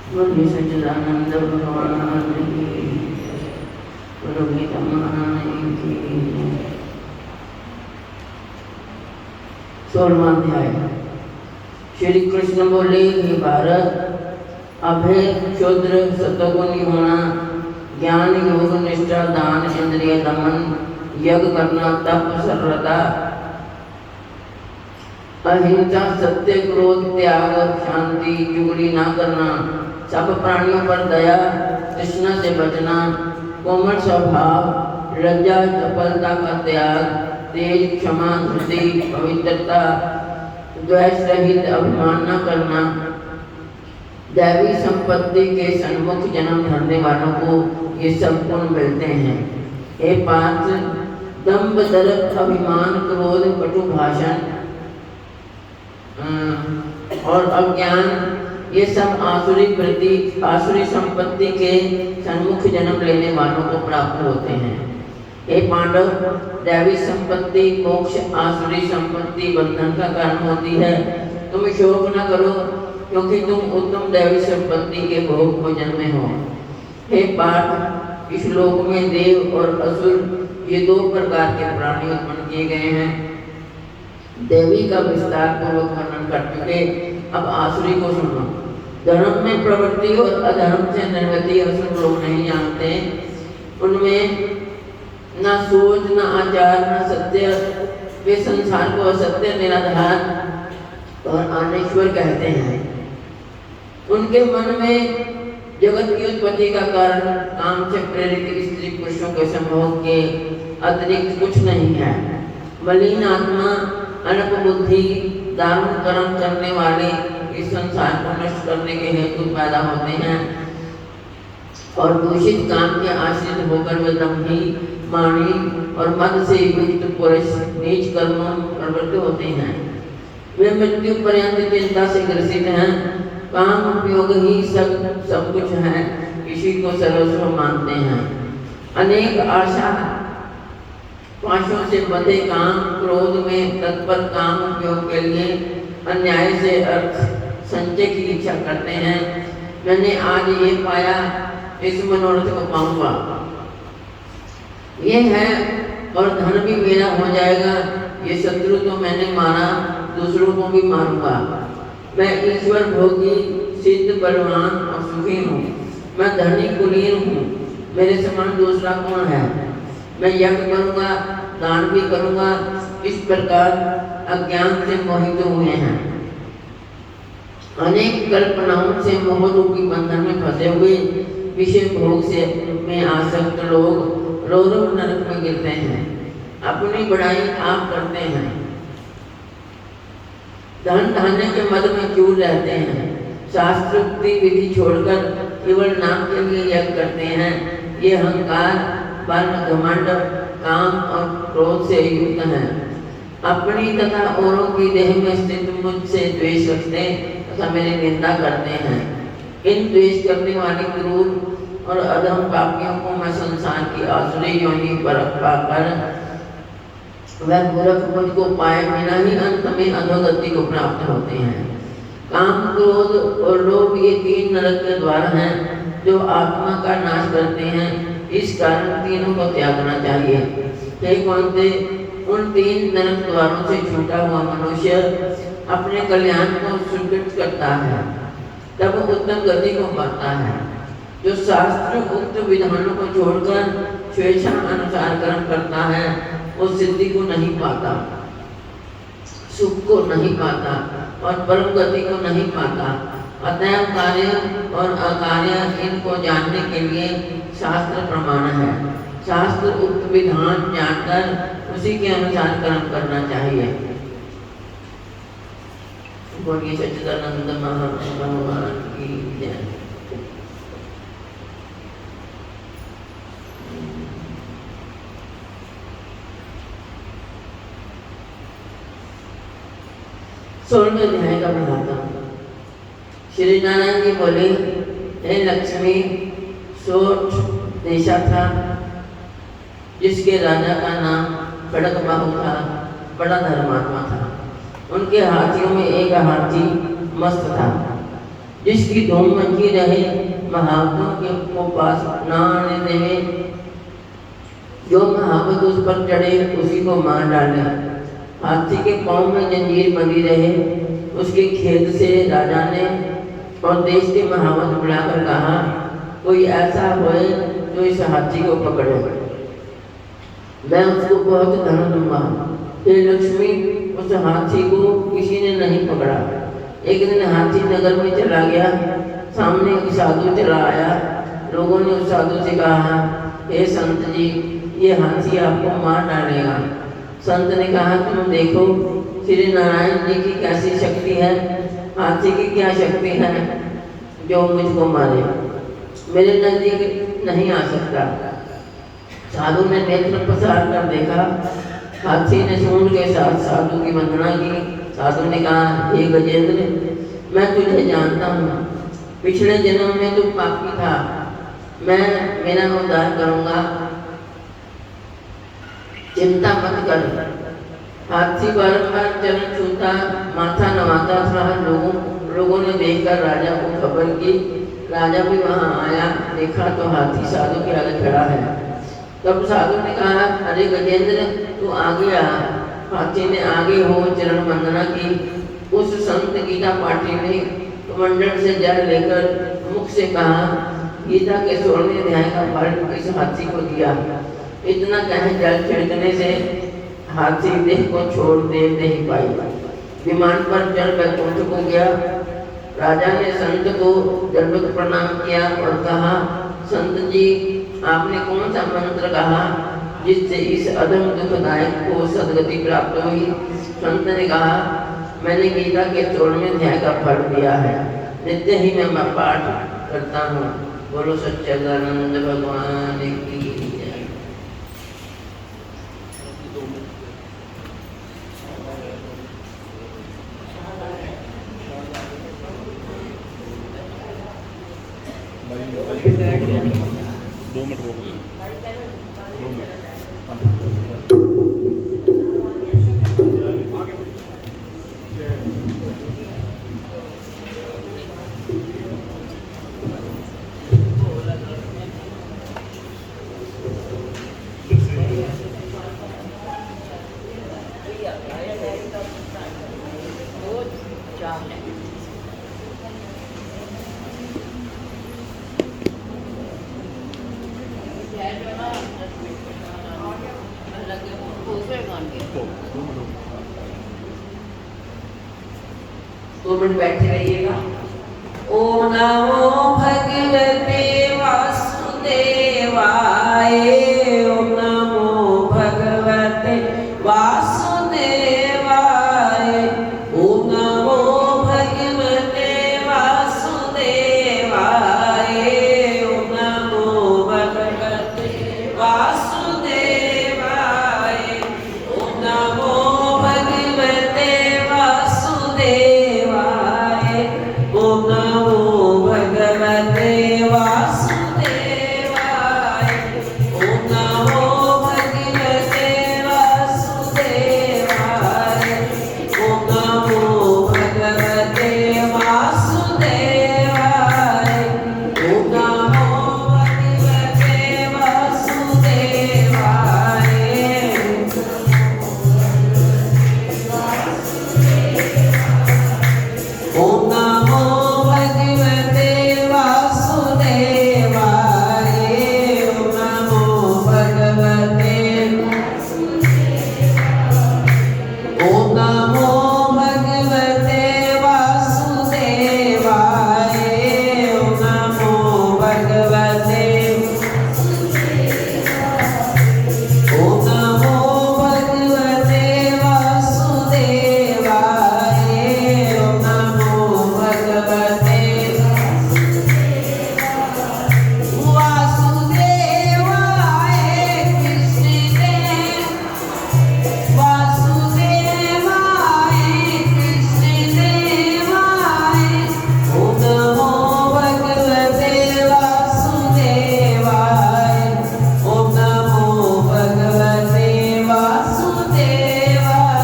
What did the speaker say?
बोलिए सच्चिदानंद भगवान की, गुरु गीता महारानी की। 16वां अध्याय। श्री कृष्ण बोले, हे भारत, अभय क्षुद्र सतगुणी होना, ज्ञान योग निष्ठा दान इंद्रिय दमन, यज्ञ करना तप सरलता, अहिंसा सत्य क्रोध त्याग शांति, चुगली ना करना, सब प्राणियों पर दया, तृष्णा से बचना, कोमल स्वभाव, लज्जा चपलता का त्याग, तेज क्षमा धृति पवित्रता, द्वेष रहित अभिमान न करना, दैवी संपत्ति के सन्मुख जन्म धरने वालों को ये सब गुण मिलते हैं। हे पार्थ, दंभ दर्प अभिमान क्रोध कटु भाषण और अज्ञान, ये सब आसुरी वृत्ति आसुरी संपत्ति के सन्मुख जन्म लेने वालों को प्राप्त होते हैं। हे पांडव, दैवी संपत्ति मोक्ष, आसुरी संपत्ति बंधन का कारण होती है। तुम शोक न करो, क्योंकि तुम उत्तम दैवी संपत्ति के भोग को जन्मे हो। हे पार्थ, इस लोक में देव और असुर ये दो प्रकार के प्राणी उत्पन्न किए गए हैं। देवी का विस्तार पूर्वक वर्णन कर चुके, अब आसुरी को सुनो। धर्म में प्रवृत्ति और अधर्म से निर्वृत्ति असुर लोग नहीं जानते। उनमें न सोच, न आचार, न सत्य, वे संसार को असत्य, निराधार और अनेश्वर कहते हैं। उनके मन में जगत की उत्पत्ति का कारण काम से प्रेरित स्त्री पुरुषों के संभोग के अतिरिक्त कुछ नहीं है। मलिन आत्मा, अल्प बुद्धि, दारुण कर्म करने वाले इस संसार को नष्ट करने के हेतु पैदा होते हैं और दूषित काम के आश्रित होकर वे दंभी, मानी और मद से युक्त पुरुष नीच कर्मों प्रवृत्त होते हैं। वे मृत्यु पर्यंत चिंता से ग्रसित हैं। काम उपयोग ही सब कुछ है, इसी को सर्वस्व मानते हैं। अनेक आशा पाशों से बंधे काम क्रोध में तत्पर काम उपयोग के लिए अन्याय से अर्थ संचय की इच्छा करते हैं। मैंने आज ये पाया, इस मनोरथ को पाऊंगा, ये है और धन भी मेरा हो जाएगा। ये शत्रु तो मैंने मारा, दूसरों को भी मारूंगा। मैं ईश्वर भोगी, सिद्ध, बलवान और सुखी हूँ। मैं धनी कुलीन हूँ, मेरे समान दूसरा कौन है। मैं यज्ञ करूँगा, दान भी करूँगा। इस प्रकार अज्ञान से मोहित हुए हैं। अनेक कल्पनाओं से मोह रूपी बंधन में फंसे हुए विषय भोग से में आसक्त लोग रो रो नरक में गिरते हैं। अपनी बढ़ाई आप करते हैं, धन धान्य के मद में क्यों रहते हैं। शास्त्रोक्ति विधि छोड़कर केवल नाम के लिए यज्ञ करते हैं। ये अहंकार, बल, घमंड, काम और क्रोध से युक्त हैं। अपनी तथा औरों की देह में स्थित मुझसे द्वेष रखते तथा मेरी निंदा करते हैं। इन द्वेष करने वाले क्रूर और अधम पापियों को मैं संसार की आसुरी योनि पर पाकर वह मूर्ख मुझको पाए बिना ही अंत में अधोगति को प्राप्त होते हैं। काम, क्रोध और लोभ ये तीन नरक के द्वार हैं जो आत्मा का नाश करते हैं। इस कारण तीनों को त्यागना चाहिए। हे कौन्ते, उन तीन नरक द्वारों से छूटा हुआ मनुष्य अपने कल्याण को सुकृत करता है, तब उत्तम गति को पाता है। जो शास्त्र उक्त विधानों को छोड़कर स्वेच्छा अनुसार कर्म करता है, वो सिद्धि को नहीं पाता, सुख को नहीं पाता और परम गति को नहीं पाता। अतएव कार्य और अकार्य इनको जानने के लिए शास्त्र प्रमाण है। शास्त्र उक्त विधान जानकर उसी के अनुसार कर्म करना चाहिए। बोलिए सच्चिदानंद भगवान की जय। सोलहवें अध्याय का प्रभातम। श्री नारायण जी बोले, हे लक्ष्मी, सोठ देशा था जिसके राजा का नाम खड़गबाहु था, बड़ा धर्मात्मा था। उनके हाथियों में एक हाथी मस्त था, जिसकी धूम मची रहे महावतों के को पास न आने देवे, जो महावत उस पर चढ़े उसी को मार डाले। हाथी के पांव में जंजीर बंधी रहे, उसके खेत से राजा ने और देश के महावत बुलाकर कहा, कोई ऐसा होए जो इस हाथी को पकड़े, मैं उसको बहुत धन दूंगा। हे लक्ष्मी, उस हाथी को किसी ने नहीं पकड़ा। एक दिन हाथी नगर में चला गया, सामने एक साधु चला आया। लोगों ने उस साधु से कहा, हे संत जी, ये हाथी आपको मार डालेगा। संत ने कहा, तुम देखो श्री नारायण जी की कैसी शक्ति है, हाथी की क्या शक्ति है जो मुझको मारे, मेरे नजदीक नहीं आ सकता। साधु ने नेत्र पसार कर देखा, हाथी ने सूंड के साथ साधु की वंदना की। साधु ने कहा, हे गजेंद्र, मैं तुझे जानता हूँ, पिछले जन्म में तू पापी था, मैं मेरा उद्धार करूँगा, चिंता मत कर। हाथी बारंबार चरण छूता, माथा नवाता था। लोगों ने देखकर राजा को खबर की। राजा भी वहाँ आया, देखा तो हाथी साधु के आगे खड़ा है। तब साधु ने कहा, अरे गजेंद्र, तू आगे आ। हाथी ने आगे हो चरण वंदना की। उस संत गीता पाठी ने कमंडल से जल लेकर मुख से कहा, गीता के 16वें अध्याय का फल इस हाथी को दिया। इतना कहे जल छिड़कने से हाथी देह को छोड़ दे नहीं पाई। विमान पर चल बैकुंठ को गया। राजा ने संत को दंडवत प्रणाम किया और कहा, संत जी, आपने कौन सा मंत्र कहा जिससे इस अधम दुखदायक को सदगति प्राप्त हुई? संत ने कहा, मैंने गीता के 16वें अध्याय का फल दिया है, नित्य ही मैं पाठ करता हूँ। बोलो सच्चिदानंद भगवान की जय। दो मिनट रोक दो। दो मिनट बैठे रहिएगा। ओम नमो भगवते वासुदेवाय। ओम नमो भगवते वासुदेवाय। ओम नमो भगवते वासुदेवाय। ओम नमो भगवते वासुदेवाय। ओम नमो भगवते वासुदेवाय। ओम नमो भगवते वासुदेवाय। ओम नमो भगवते वासुदेवाय। ओम नमो भगवते वासुदेवाय। ओम नमो भगवते वासुदेवाय। ओम नमो भगवते वासुदेवाय। ओम नमो भगवते। ओम नमो